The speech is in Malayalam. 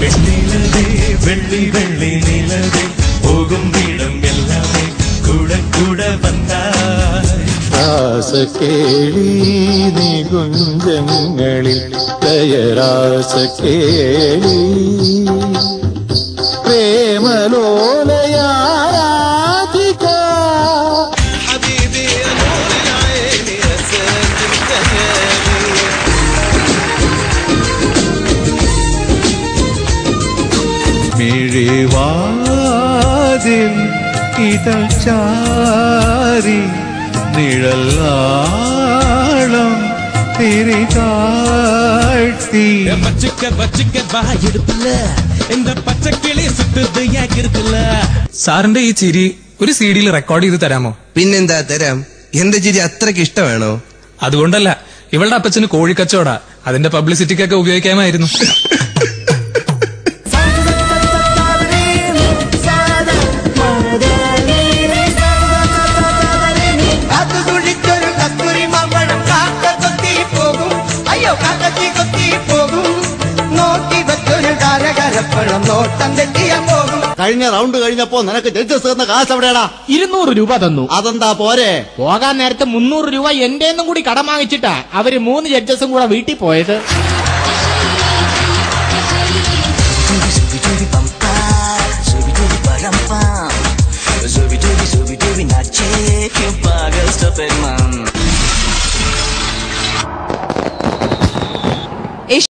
വെണ്ണിലവേ വെള്ളി വെള്ളി നിലവേ പോകും വീടും എല്ലാമേ കൂടെ കൂടെ വന്നായി രാസക്കേളി നികുഞ്ചങ്ങളിൽ ലയരാസക്കേളി പ്രേമലോലയാരാധിക മിഴിവാതിൽ ഇതൾ ചാരി നിഴലാളം തിരികാട്ടി വച്ചിക്ക വായെടുപ്പില്ല എന്റെ പച്ചക്കിളി സുട്ടത് യാക്കിരുത്തില്ല. സാറിന്റെ ഈ ചിരി ഒരു CD-യിൽ റെക്കോർഡ് ചെയ്ത് തരാമോ? പിന്നെന്താ തരാം. എന്റെ ചിരി അത്രയ്ക്ക് ഇഷ്ടമാണോ? അതുകൊണ്ടല്ല, ഇവളുടെ അപ്പച്ചന് കോഴിക്കച്ചവടാ, അതിന്റെ പബ്ലിസിറ്റിക്കൊക്കെ ഉപയോഗിക്കാമായിരുന്നു. കഴിഞ്ഞ റൗണ്ട് കഴിഞ്ഞപ്പോ നിനക്ക് ജഡ്ജസ് തന്ന കാശ് എവിടെയാടാ? 200 രൂപ തന്നു. അതെന്താ പോരെ? പോകാൻ നേരത്തെ 300 രൂപ എന്റെന്നും കൂടി കടം വാങ്ങിച്ചിട്ടാ അവര് 3 ജഡ്ജസും കൂടെ വീട്ടിൽ പോയത്.